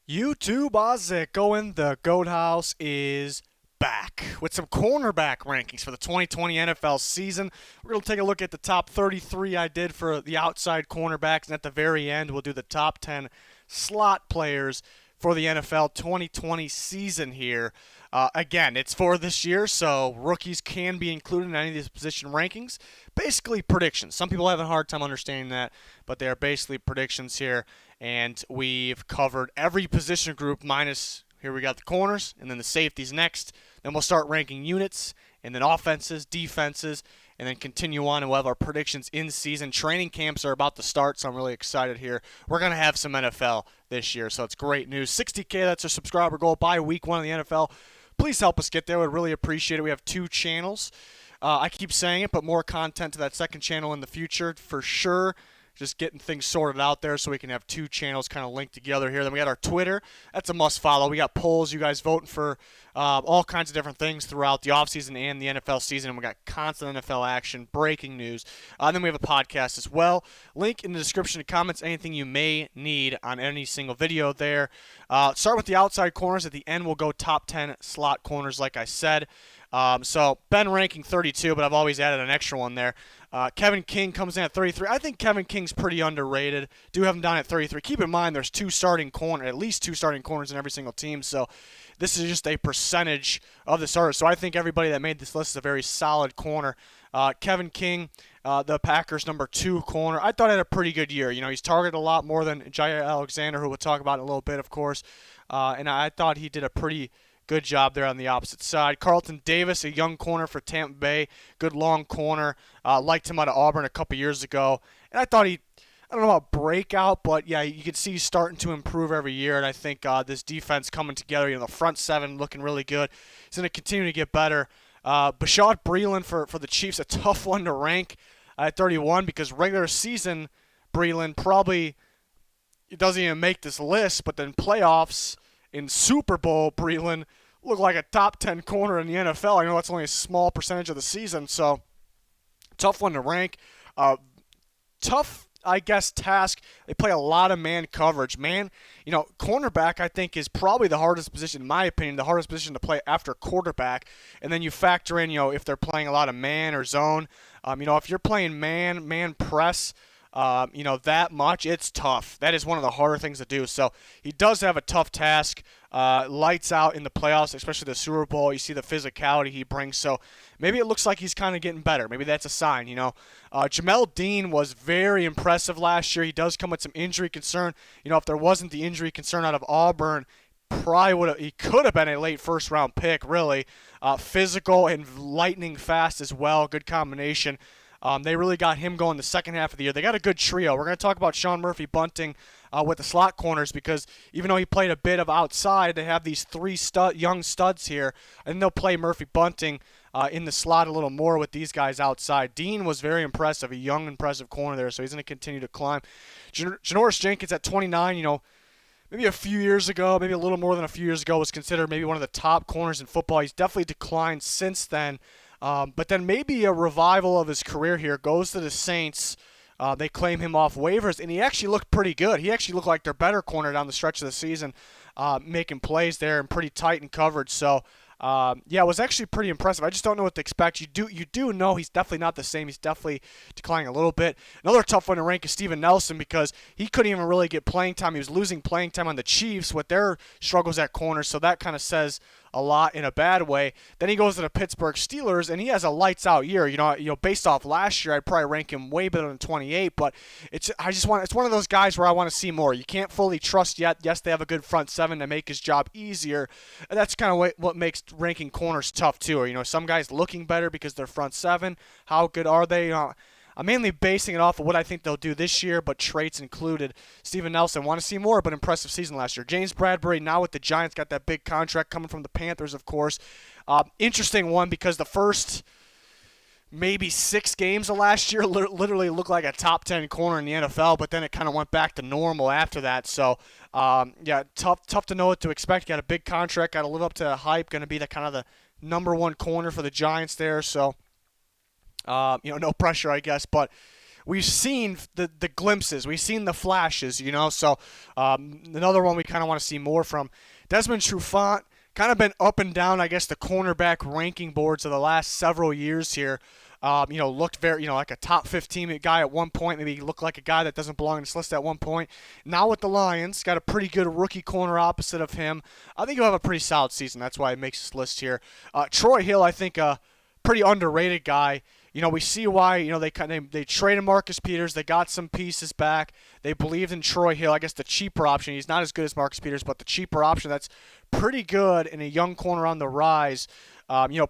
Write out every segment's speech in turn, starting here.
YouTube, how's it going? The Goat House is back with some cornerback rankings for the 2020 NFL season. We're going to take a look at the top 33 I did for the outside cornerbacks, and at the very end, we'll do the top 10 slot players for the NFL 2020 season here. Again, it's for this year, so rookies can be included in any of these position rankings. Basically, predictions. Some people have a hard time understanding that, but they are basically predictions here. And we've covered every position group minus, here we got the corners, and then the safeties next. Then we'll start ranking units, and then offenses, defenses, and then continue on, and we'll have our predictions in season. Training camps are about to start, so I'm really excited here. We're going to have some NFL this year, so it's great news. 60K, that's our subscriber goal by week one of the NFL. Please help us get there. We'd really appreciate it. We have two channels. I keep saying it, but more content to that second channel in the future for sure. Just getting things sorted out there so we can have two channels kind of linked together here. Then we got our Twitter. That's a must follow. We got polls. You guys voting for all kinds of different things throughout the offseason and the NFL season. And we got constant NFL action, breaking news. And then we have a podcast as well. Link in the description and comments, anything you may need on any single video there. Start with the outside corners. At the end, we'll go top 10 slot corners, like I said. So Ben ranking 32, but I've always added an extra one there. Kevin King comes in at 33. I think Kevin King's pretty underrated. Do have him down at 33. Keep in mind there's at least two starting corners in every single team. So this is just a percentage of the starters. So I think everybody that made this list is a very solid corner. Kevin King, the Packers' number 2 corner. I thought he had a pretty good year. You know, he's targeted a lot more than Jaire Alexander, who we'll talk about in a little bit, of course. And I thought he did a pretty good job there on the opposite side. Carlton Davis, a young corner for Tampa Bay. Good long corner. Liked him out of Auburn a couple years ago. And I thought I don't know about breakout, but yeah, you could see he's starting to improve every year. And I think this defense coming together, the front seven looking really good. He's going to continue to get better. Bashaud Breeland for the Chiefs, a tough one to rank at 31 because regular season Breeland probably doesn't even make this list, but then playoffs in Super Bowl, Breeland looked like a top 10 corner in the NFL. I know that's only a small percentage of the season, so tough one to rank. Tough, I guess, task. They play a lot of man coverage. Cornerback, I think, is probably the hardest position, in my opinion, the hardest position to play after quarterback. And then you factor in, if they're playing a lot of man or zone. If you're playing man press, that much, it's tough. That is one of the harder things to do. So he does have a tough task. Lights out in the playoffs, especially the Super Bowl. You see the physicality he brings. So maybe it looks like he's kind of getting better. Maybe that's a sign, Jamel Dean was very impressive last year. He does come with some injury concern. If there wasn't the injury concern out of Auburn, he could have been a late first round pick, really. Physical and lightning fast as well. Good combination. They really got him going the second half of the year. They got a good trio. We're going to talk about Sean Murphy-Bunting with the slot corners because even though he played a bit of outside, they have these three young studs here, and they'll play Murphy-Bunting in the slot a little more with these guys outside. Dean was very impressive, a young, impressive corner there, so he's going to continue to climb. Janoris Jenkins at 29, maybe a few years ago, maybe a little more than a few years ago, was considered maybe one of the top corners in football. He's definitely declined since then. But then maybe a revival of his career here goes to the Saints. They claim him off waivers, and he actually looked pretty good. He actually looked like their better corner down the stretch of the season, making plays there and pretty tight in coverage. So, it was actually pretty impressive. I just don't know what to expect. You do know he's definitely not the same. He's definitely declining a little bit. Another tough one to rank is Steven Nelson because he couldn't even really get playing time. He was losing playing time on the Chiefs with their struggles at corner, so that kind of says a lot in a bad way. Then he goes to the Pittsburgh Steelers, and he has a lights-out year. Based off last year, I'd probably rank him way better than 28. But it's one of those guys where I want to see more. You can't fully trust yet. Yes, they have a good front seven to make his job easier. And that's kind of what makes ranking corners tough too. Or, some guys looking better because they're front seven. How good are they? I'm mainly basing it off of what I think they'll do this year, but traits included. Steven Nelson, want to see more, but impressive season last year. James Bradbury, now with the Giants, got that big contract coming from the Panthers, of course. Interesting one because the first maybe 6 games of last year literally looked like a top 10 corner in the NFL, but then it kind of went back to normal after that. So, tough to know what to expect. Got a big contract, got to live up to the hype, going to be the kind of the number one corner for the Giants there. So, no pressure, I guess, but we've seen the glimpses, we've seen the flashes, So another one we kind of want to see more from. Desmond Trufant, kind of been up and down, I guess, the cornerback ranking boards of the last several years here. Looked very, like a top 15 guy at one point. Maybe he looked like a guy that doesn't belong in this list at one point. Now with the Lions, got a pretty good rookie corner opposite of him. I think he'll have a pretty solid season. That's why he makes this list here. Troy Hill, I think, pretty underrated guy. We see why, they traded Marcus Peters. They got some pieces back. They believed in Troy Hill. I guess the cheaper option. He's not as good as Marcus Peters, but the cheaper option that's pretty good in a young corner on the rise.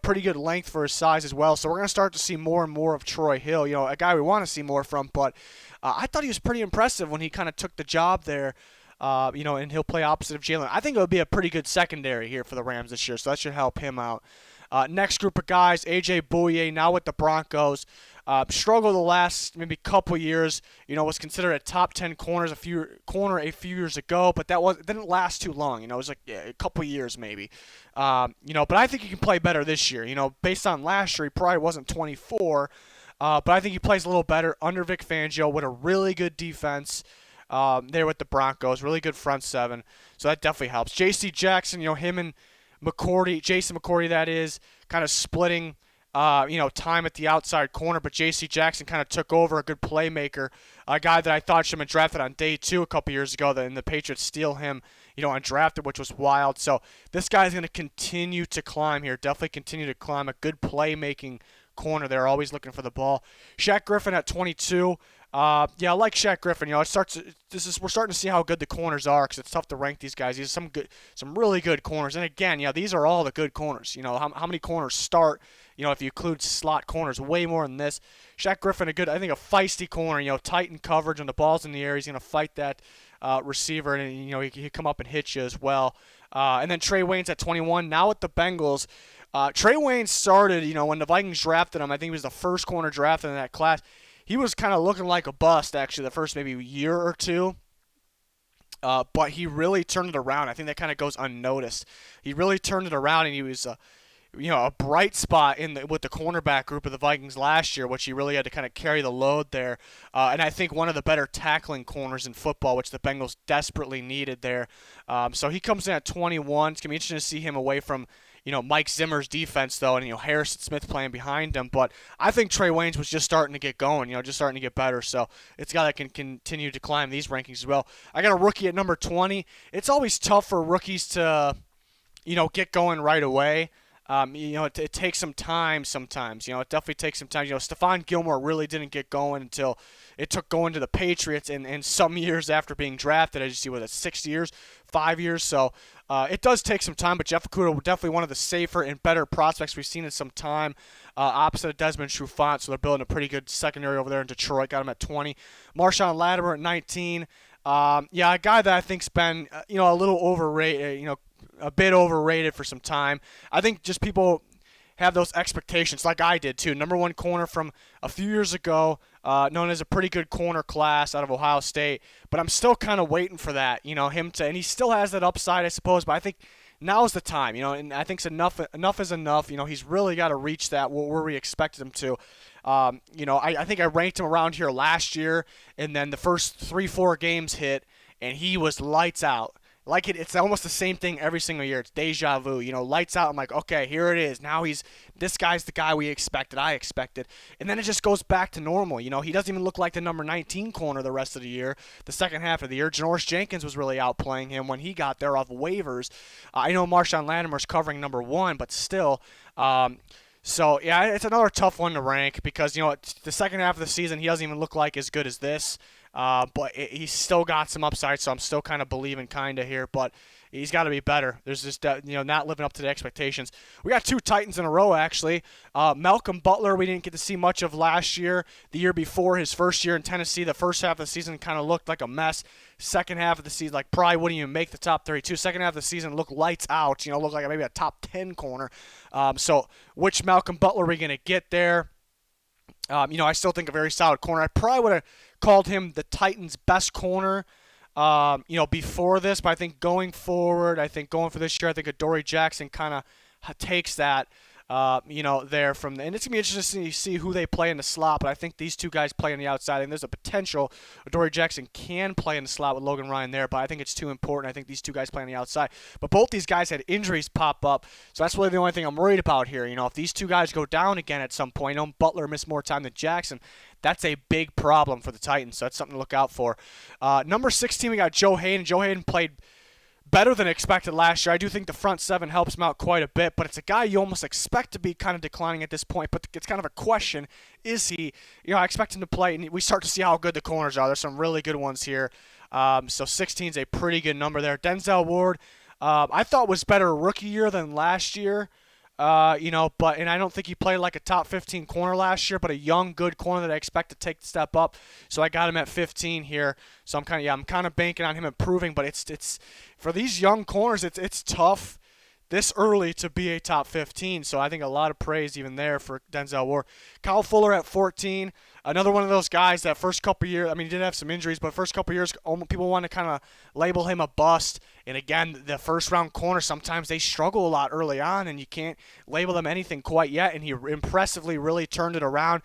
Pretty good length for his size as well. So we're going to start to see more and more of Troy Hill, a guy we want to see more from. But I thought he was pretty impressive when he kind of took the job there. And he'll play opposite of Jalen. I think it would be a pretty good secondary here for the Rams this year, so that should help him out. Next group of guys, A.J. Bouye, now with the Broncos. Struggled the last maybe couple years. Was considered a top 10 corner a few years ago, but it didn't last too long. It was like a couple years maybe. But I think he can play better this year. Based on last year, he probably wasn't 24, but I think he plays a little better under Vic Fangio with a really good defense. There with the Broncos, really good front seven, so that definitely helps. J.C. Jackson, him and Jason McCourty, that is, kind of splitting, time at the outside corner, but J.C. Jackson kind of took over, a good playmaker, a guy that I thought should have been drafted on day 2 a couple years ago, and the Patriots steal him, undrafted, which was wild. So this guy's going to continue to climb here, definitely continue to climb, a good playmaking corner. They're always looking for the ball. Shaq Griffin at 22. I like Shaq Griffin. We're starting to see how good the corners are, because it's tough to rank these guys. These are some really good corners. And again, these are all the good corners. How many corners start? If you include slot corners, way more than this. Shaq Griffin, a feisty corner. Tight in coverage when the ball's in the air. He's going to fight that receiver, and he come up and hit you as well. And then Trey Waynes at 21. Now with the Bengals. Trey Waynes started, when the Vikings drafted him. I think he was the first corner drafted in that class. He was kind of looking like a bust, actually, the first maybe year or two. But he really turned it around. I think that kind of goes unnoticed. He really turned it around, and he was a bright spot with the cornerback group of the Vikings last year, which he really had to kind of carry the load there. And I think one of the better tackling corners in football, which the Bengals desperately needed there. So he comes in at 21. It's going to be interesting to see him away from Mike Zimmer's defense, though, and, Harrison Smith playing behind him. But I think Trey Waynes was just starting to get going, just starting to get better. So it's a guy that can continue to climb these rankings as well. I got a rookie at number 20. It's always tough for rookies to, get going right away. It takes some time sometimes. It definitely takes some time. Stephon Gilmore really didn't get going until it took going to the Patriots and some years after being drafted. As you see, was it 6 years, 5 years? So it does take some time, but Jeff Okudah definitely one of the safer and better prospects we've seen in some time, opposite of Desmond Trufant. So they're building a pretty good secondary over there in Detroit. Got him at 20. Marshawn Lattimore at 19. A guy that I think's been, a little overrated, a bit overrated for some time. I think just people have those expectations, like I did too. Number 1 corner from a few years ago, known as a pretty good corner class out of Ohio State. But I'm still kind of waiting for that, and he still has that upside, I suppose. But I think now's the time, and I think enough is enough. He's really got to reach that where we expected him to. I think I ranked him around here last year, and then the first 3-4 games hit, and he was lights out. It's almost the same thing every single year. It's deja vu. Lights out. I'm like, okay, here it is. Now this guy's the guy I expected. And then it just goes back to normal. He doesn't even look like the number 19 corner the rest of the year, the second half of the year. Janoris Jenkins was really outplaying him when he got there off waivers. I know Marshawn Lattimore's covering number 1, but still. So, it's another tough one to rank because, the second half of the season, he doesn't even look like as good as this. But he's still got some upside, so I'm still kind of believing here. But he's got to be better. There's just, not living up to the expectations. We got 2 Titans in a row, actually. Malcolm Butler, we didn't get to see much of last year. The year before, his first year in Tennessee, the first half of the season kind of looked like a mess. Second half of the season, probably wouldn't even make the top 32. Second half of the season looked lights out. Looked like maybe a top 10 corner. So which Malcolm Butler are we going to get there? I still think a very solid corner. I probably would have called him the Titans' best corner, before this. But I think going forward, going for this year, I think Adoree Jackson kind of takes that there from and it's gonna be interesting to see who they play in the slot. But I think these two guys play on the outside, and there's a potential Adoree Jackson can play in the slot with Logan Ryan there, but I think it's too important. I think these two guys play on the outside. But both these guys had injuries pop up, so that's really the only thing I'm worried about here. If these two guys go down again at some point, Butler missed more time than Jackson. That's a big problem for the Titans, so that's something to look out for. Number 16, we got Joe Haden. Joe Haden played better than expected last year. I do think the front seven helps him out quite a bit, but it's a guy you almost expect to be kind of declining at this point, but it's kind of a question. Is he? I expect him to play, and we start to see how good the corners are. There's some really good ones here. So 16 is a pretty good number there. Denzel Ward, I thought was better rookie year than last year. And I don't think he played like a top 15 corner last year, but a young, good corner that I expect to take the step up. So I got him at 15 here. So I'm kind of banking on him improving, but it's for these young corners, it's tough this early to be a top 15. So I think a lot of praise even there for Denzel Ward. Kyle Fuller at 14. Another one of those guys that first couple years, he did have some injuries, but first couple years, people want to kind of label him a bust. And again, the first round corner, sometimes they struggle a lot early on, and you can't label them anything quite yet. And he impressively really turned it around.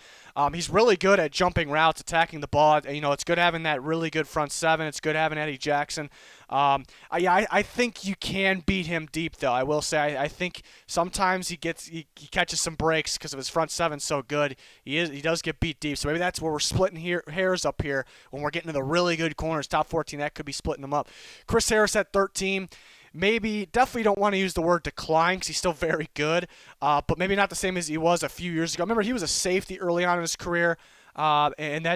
He's really good at jumping routes, attacking the ball. It's good having that really good front seven. It's good having Eddie Jackson. I think you can beat him deep, though. I will say I think sometimes he catches some breaks because of his front seven so good. He does get beat deep. So maybe that's where we're splitting hairs up here when we're getting to the really good corners. Top 14, that could be splitting them up. Chris Harris at 13. Definitely don't want to use the word decline because he's still very good, but maybe not the same as he was a few years ago. Remember, he was a safety early on in his career, and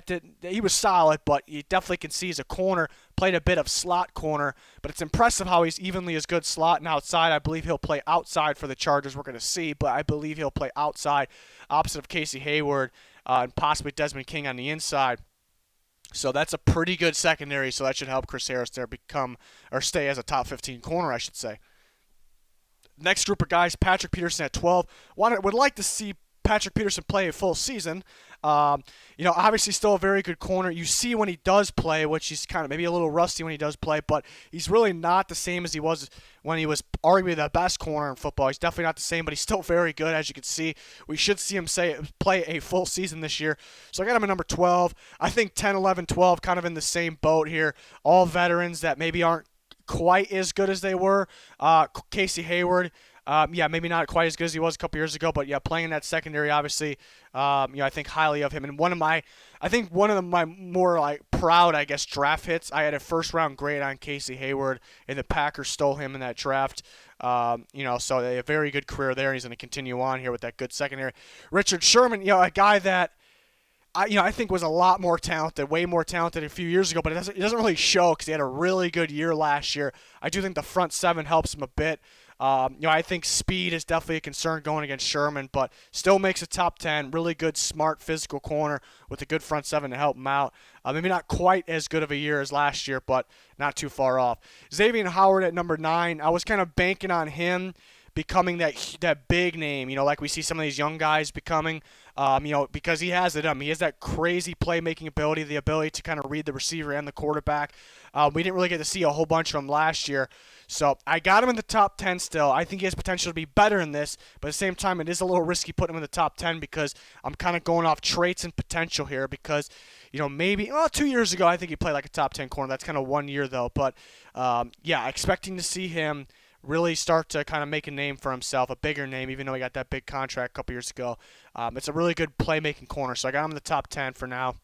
he was solid, but you definitely can see as a corner, played a bit of slot corner, but it's impressive how he's evenly as good slot and outside. I believe he'll play outside for the Chargers. We're going to see, but I believe he'll play outside, opposite of Casey Hayward and possibly Desmond King on the inside. So that's a pretty good secondary, so that should help Chris Harris there stay as a top 15 corner, I should say. Next group of guys, Patrick Peterson at 12. Would like to see Patrick Peterson play a full season. Obviously still a very good corner. You see when he does play, which he's kind of maybe a little rusty when he does play, but he's really not the same as he was when he was arguably the best corner in football. He's definitely not the same, but he's still very good, as you can see. We should see him play a full season this year. So I got him at number 12. I think 10, 11, 12 kind of in the same boat here. All veterans that maybe aren't quite as good as they were. Casey Hayward, maybe not quite as good as he was a couple years ago, but playing in that secondary, obviously, I think highly of him. And one of my more proud, I guess, draft hits, I had a first round grade on Casey Hayward, and the Packers stole him in that draft. So a very good career there, and he's going to continue on here with that good secondary. Richard Sherman, a guy that I think was a lot more talented, way more talented a few years ago, but it doesn't really show because he had a really good year last year. I do think the front seven helps him a bit. I think speed is definitely a concern going against Sherman, but still makes a top 10. Really good, smart, physical corner with a good front seven to help him out. Maybe not quite as good of a year as last year, but not too far off. Xavier Howard at number 9. I was kind of banking on him becoming that big name, like we see some of these young guys becoming, because he has it. He has that crazy playmaking ability, the ability to kind of read the receiver and the quarterback. We didn't really get to see a whole bunch of them last year. So I got him in the top 10 still. I think he has potential to be better than this, but at the same time, it is a little risky putting him in the top 10 because I'm kind of going off traits and potential here because, maybe 2 years ago, I think he played like a top 10 corner. That's kind of 1 year, though. But, expecting to see him really start to kind of make a name for himself, a bigger name, even though he got that big contract a couple years ago. It's a really good playmaking corner, so I got him in the top 10 for now.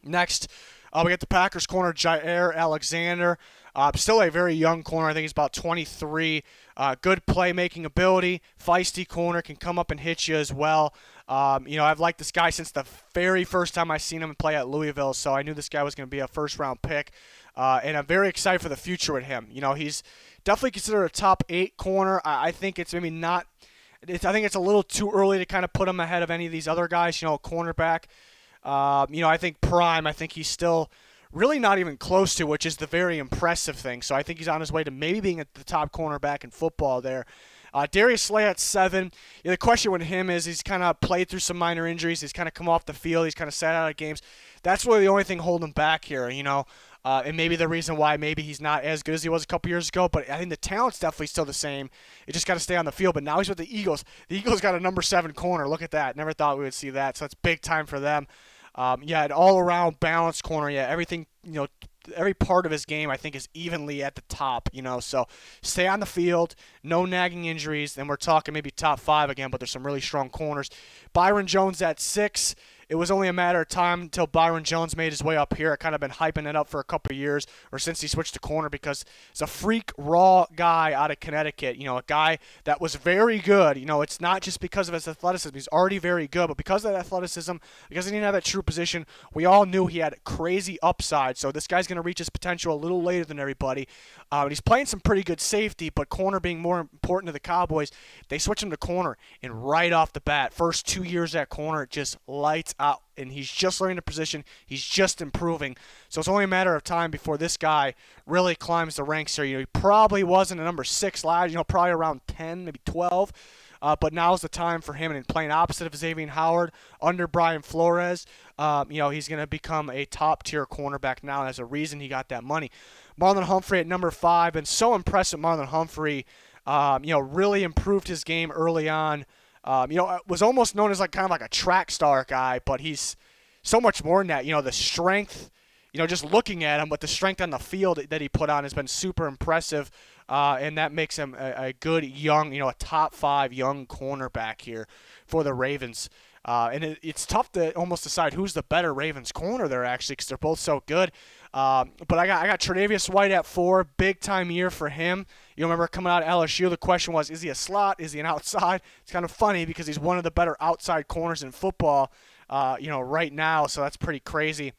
Next, we got the Packers corner, Jaire Alexander. Still a very young corner. I think he's about 23. Good playmaking ability. Feisty corner. Can come up and hit you as well. I've liked this guy since the very first time I seen him play at Louisville, so I knew this guy was going to be a first-round pick. And I'm very excited for the future with him. He's definitely considered a top 8 corner. I think it's maybe not – I think it's a little too early to kind of put him ahead of any of these other guys, cornerback. I think prime, I think he's still really not even close to, which is the very impressive thing. So I think he's on his way to maybe being at the top cornerback in football there. Darius Slay at 7. The question with him is he's kind of played through some minor injuries. He's kind of come off the field. He's kind of sat out of games. That's really the only thing holding him back here, and maybe the reason why maybe he's not as good as he was a couple years ago, but I think the talent's definitely still the same. It just got to stay on the field. But now he's with the Eagles. The Eagles got a number 7 corner. Look at that. Never thought we would see that. So that's big time for them. An all-around balanced corner. Yeah, everything, every part of his game I think is evenly at the top, so stay on the field, no nagging injuries, and we're talking maybe top 5 again, but there's some really strong corners. Byron Jones at 6. It was only a matter of time until Byron Jones made his way up here. I kind of been hyping it up for a couple of years, or since he switched to corner, because he's a freak raw guy out of Connecticut. A guy that was very good. It's not just because of his athleticism. He's already very good, but because of that athleticism, because he didn't have that true position, we all knew he had crazy upside. So this guy's going to reach his potential a little later than everybody. He's playing some pretty good safety, but corner being more important to the Cowboys, they switch him to corner, and right off the bat, first 2 years at corner, it just lights out, and he's just learning the position. He's just improving. So it's only a matter of time before this guy really climbs the ranks here. He probably wasn't a number 6 last, probably around 10, maybe 12. But now's the time for him, and playing opposite of Xavier Howard under Brian Flores, he's going to become a top-tier cornerback now, and there's a reason he got that money. Marlon Humphrey at number 5, and so impressive Marlon Humphrey, really improved his game early on. Was almost known as kind of like a track star guy, but he's so much more than that. The strength, just looking at him, but the strength on the field that he put on has been super impressive, and that makes him a good young, a top 5 young cornerback here for the Ravens. And it's tough to almost decide who's the better Ravens corner there, actually, because they're both so good. But I got TRE'DAVIOUS White at 4, big time year for him. You remember coming out of LSU, the question was, is he a slot? Is he an outside? It's kind of funny because he's one of the better outside corners in football, right now. So that's pretty crazy.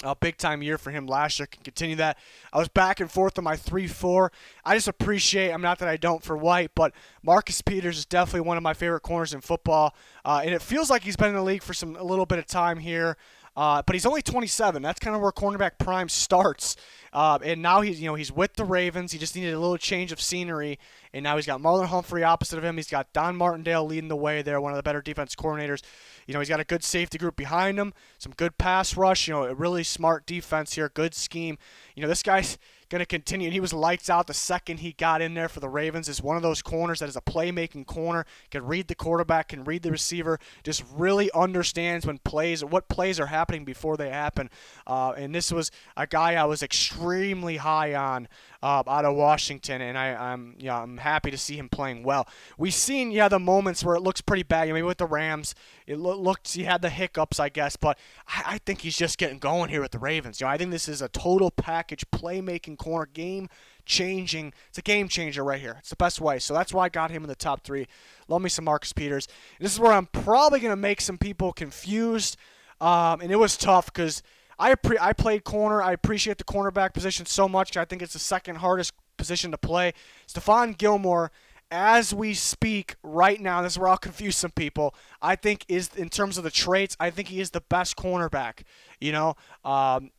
A big-time year for him last year. Can continue that. I was back and forth on my 3-4. I just appreciate, not that I don't for White, but Marcus Peters is definitely one of my favorite corners in football. And it feels like he's been in the league for a little bit of time here. But he's only 27. That's kind of where cornerback prime starts. And now he's with the Ravens. He just needed a little change of scenery. And now he's got Marlon Humphrey opposite of him. He's got Don Martindale leading the way there, one of the better defense coordinators. He's got a good safety group behind him, some good pass rush, a really smart defense here, good scheme. This guy's going to continue. And he was lights out the second he got in there for the Ravens. Is one of those corners that is a playmaking corner, can read the quarterback, can read the receiver, just really understands what plays are happening before they happen. And this was a guy I was extremely high on out of Washington, and I'm happy to see him playing well. We've seen the moments where it looks pretty bad. Maybe with the Rams, it looked he had the hiccups, I guess, but I think he's just getting going here with the Ravens. I think this is a total package playmaking corner, game changing. It's a game changer right here. It's the best way. So that's why I got him in the top 3. Love me some Marcus Peters. And this is where I'm probably going to make some people confused. And it was tough because I played corner. I appreciate the cornerback position so much. I think it's the second hardest position to play. Stephon Gilmore, as we speak right now, this is where I'll confuse some people, I think is, in terms of the traits, I think he is the best cornerback.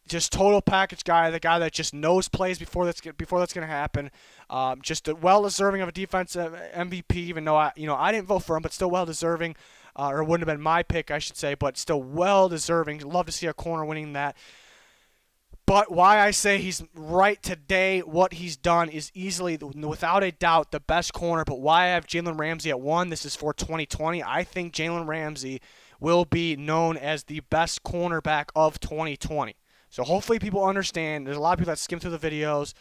Just total package guy, the guy that just knows plays before that's going to happen. Just well-deserving of a defensive MVP, even though I didn't vote for him, but still well-deserving. Or it wouldn't have been my pick, I should say, but still well-deserving. Love to see a corner winning that. But why I say he's right today, what he's done is easily, without a doubt, the best corner. But why I have Jalen Ramsey at 1, this is for 2020. I think Jalen Ramsey will be known as the best cornerback of 2020. So hopefully people understand. There's a lot of people that skim through the videos.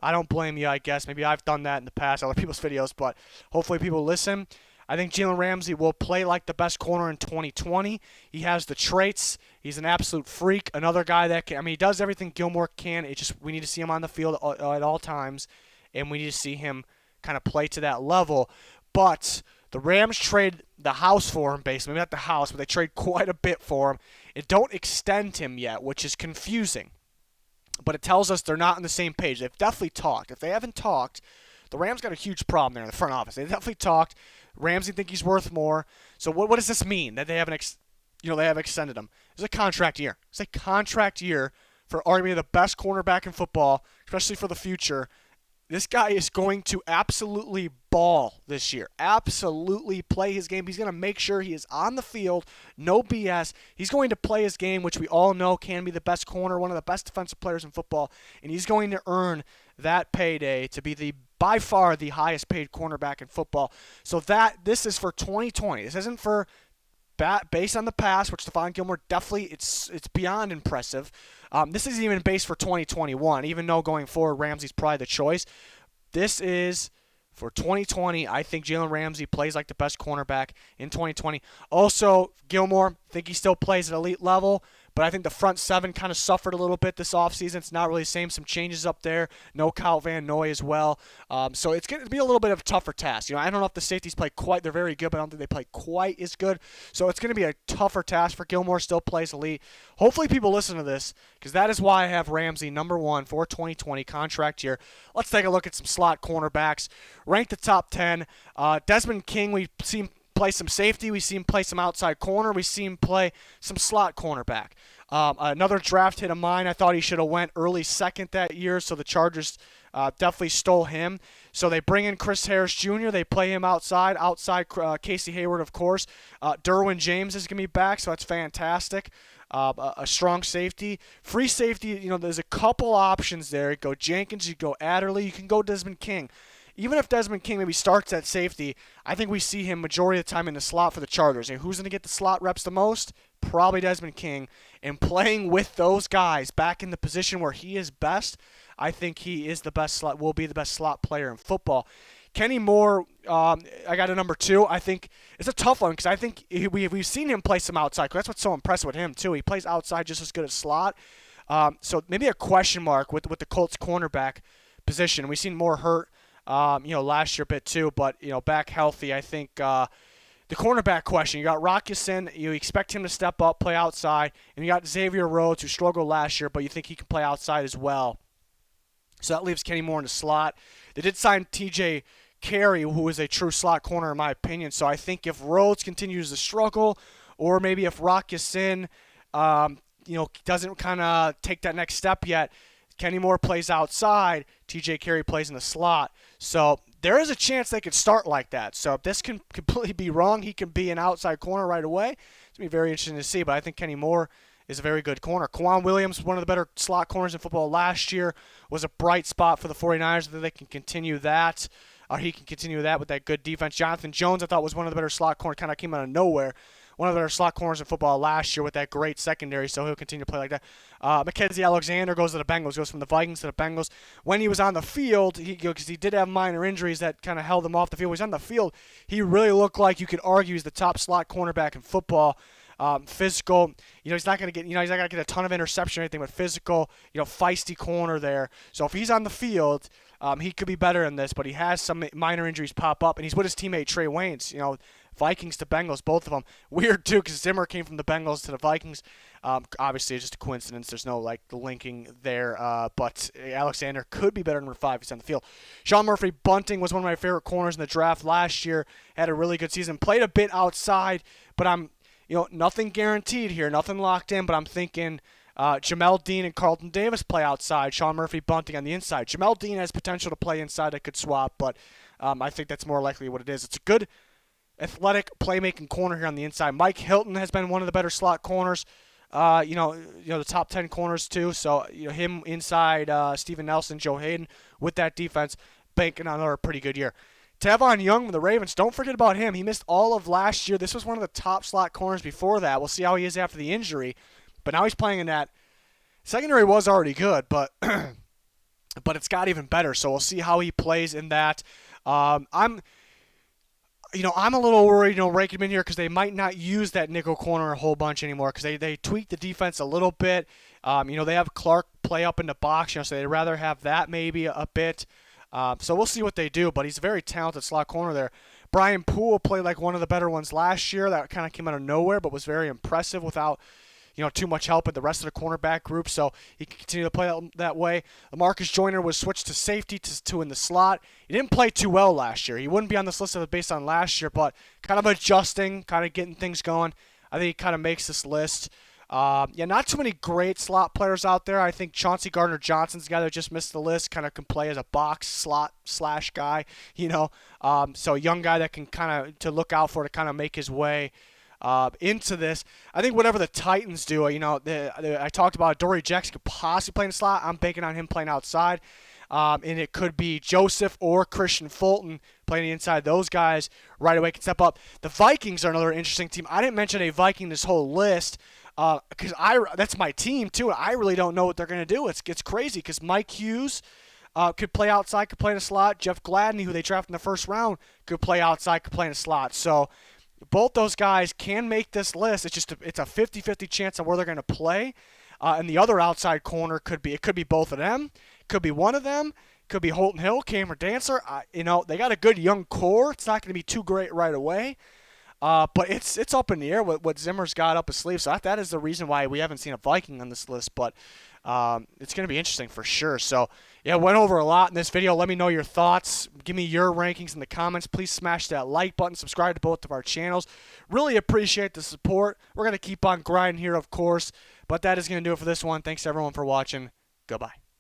I don't blame you, I guess. Maybe I've done that in the past, other people's videos, but hopefully people listen. I think Jalen Ramsey will play like the best corner in 2020. He has the traits. He's an absolute freak. Another guy that can, he does everything Gilmore can. We need to see him on the field at all times, and we need to see him kind of play to that level. But the Rams trade the house for him, basically. Maybe not the house, but they trade quite a bit for him. It don't extend him yet, which is confusing. But it tells us they're not on the same page. They've definitely talked. If they haven't talked, the Rams got a huge problem there in the front office. They definitely talked. Ramsey think he's worth more. So what does this mean that they haven't they have extended him? It's a contract year. It's a contract year for arguably the best cornerback in football, especially for the future. This guy is going to absolutely ball this year. Absolutely play his game. He's going to make sure he is on the field. No BS. He's going to play his game, which we all know can be the best corner, one of the best defensive players in football, and he's going to earn that payday to be by far the highest paid cornerback in football. So this is for 2020. This isn't for based on the past, which Stephon Gilmore definitely, it's beyond impressive. This isn't even based for 2021, even though going forward Ramsey's probably the choice. This is for 2020. I think Jalen Ramsey plays like the best cornerback in 2020. Also, Gilmore, I think he still plays at elite level, but I think the front seven kind of suffered a little bit this offseason. It's not really the same. Some changes up there. No Kyle Van Noy as well. So it's going to be a little bit of a tougher task. I don't know if the safeties play quite. They're very good, but I don't think they play quite as good. So it's going to be a tougher task for Gilmore. Still plays elite. Hopefully people listen to this, because that is why I have Ramsey number one for 2020 contract year. Let's take a look at some slot cornerbacks. Ranked the top 10. Desmond King, we've seen play some safety. We see him play some outside corner. We see him play some slot cornerback. Another draft hit of mine. I thought he should have went early second that year, so the Chargers definitely stole him. So they bring in Chris Harris Jr. They play him outside Casey Hayward, of course. Derwin James is going to be back, so that's fantastic. A strong safety. Free safety, there's a couple options there. You go Jenkins, you go Adderley, you can go Desmond King. Even if Desmond King maybe starts at safety, I think we see him majority of the time in the slot for the Chargers. And who's going to get the slot reps the most? Probably Desmond King. And playing with those guys back in the position where he is best, I think he is the best slot, will be the best slot player in football. Kenny Moore, I got a number 2. I think it's a tough one, because I think we've seen him play some outside. That's what's so impressive with him, too. He plays outside just as good as slot. So maybe a question mark with the Colts cornerback position. We've seen Moore hurt. Last year a bit too, but, back healthy. I think the cornerback question, you got Rock Ya-Sin, you expect him to step up, play outside, and you got Xavier Rhodes, who struggled last year, but you think he can play outside as well. So that leaves Kenny Moore in the slot. They did sign TJ Carey, who is a true slot corner in my opinion, so I think if Rhodes continues to struggle, or maybe if Rock Ya-Sin, doesn't kind of take that next step yet, Kenny Moore plays outside, TJ Carey plays in the slot. So there is a chance they could start like that. So if this can completely be wrong, he can be an outside corner right away. It's going to be very interesting to see, but I think Kenny Moore is a very good corner. Kwan Williams, one of the better slot corners in football last year, was a bright spot for the 49ers. That they can continue that, or he can continue that with that good defense. Jonathan Jones, I thought, was one of the better slot corners, kind of came out of nowhere. One of their slot corners in football last year with that great secondary, so he'll continue to play like that. Mackenzie Alexander goes to the Bengals, goes from the Vikings to the Bengals. When he was on the field, because he did have minor injuries that kind of held him off the field. When he was on the field, he really looked like you could argue he's the top slot cornerback in football. Physical, he's not going to get, he's not going to get a ton of interception or anything, but physical, feisty corner there. So if he's on the field, he could be better in this, but he has some minor injuries pop up, and he's with his teammate Trey Waynes, Vikings to Bengals, both of them. Weird, too, because Zimmer came from the Bengals to the Vikings. Obviously, it's just a coincidence. There's no, linking there. But Alexander could be better than number 5 if he's on the field. Sean Murphy-Bunting was one of my favorite corners in the draft last year. Had a really good season. Played a bit outside, but I'm, nothing guaranteed here. Nothing locked in, but I'm thinking Jamel Dean and Carlton Davis play outside. Sean Murphy-Bunting on the inside. Jamel Dean has potential to play inside. I could swap, but I think that's more likely what it is. It's a good athletic playmaking corner here on the inside. Mike Hilton has been one of the better slot corners. The top 10 corners too. So him inside Steven Nelson, Joe Hayden with that defense, banking on another pretty good year. Tavon Young with the Ravens, don't forget about him. He missed all of last year. This was one of the top slot corners before that. We'll see how he is after the injury. But now he's playing in that. Secondary was already good, but but it's got even better. So we'll see how he plays in that. I'm a little worried, ranking him in here because they might not use that nickel corner a whole bunch anymore because they tweak the defense a little bit. They have Clark play up in the box, so they'd rather have that maybe a bit. So we'll see what they do, but he's a very talented slot corner there. Brian Poole played like one of the better ones last year. That kind of came out of nowhere, but was very impressive without too much help with the rest of the cornerback group, so he can continue to play that way. Marcus Joyner was switched to safety to in the slot. He didn't play too well last year. He wouldn't be on this list based on last year, but kind of adjusting, kind of getting things going. I think he kind of makes this list. Yeah, not too many great slot players out there. I think Chauncey Gardner-Johnson's the guy that just missed the list, kind of can play as a box slot slash guy, you know. So a young guy that can kind of to look out for to kind of make his way into this. I think whatever the Titans do, I talked about Dory Jackson could possibly play in the slot. I'm banking on him playing outside. And it could be Joseph or Christian Fulton playing inside. Those guys right away can step up. The Vikings are another interesting team. I didn't mention a Viking this whole list because that's my team too. I really don't know what they're going to do. It's crazy because Mike Hughes could play outside, could play in a slot. Jeff Gladney, who they drafted in the first round, could play outside, could play in a slot. So both those guys can make this list. It's a 50-50 chance of where they're going to play. And the other outside corner could be both of them. Could be one of them. Could be Holton Hill, Cameron Dancer. They got a good young core. It's not going to be too great right away. But it's up in the air what Zimmer's got up his sleeve. So that is the reason why we haven't seen a Viking on this list. But it's going to be interesting for sure. So, yeah, went over a lot in this video. Let me know your thoughts. Give me your rankings in the comments. Please smash that like button. Subscribe to both of our channels. Really appreciate the support. We're going to keep on grinding here, of course. But that is going to do it for this one. Thanks, everyone, for watching. Goodbye.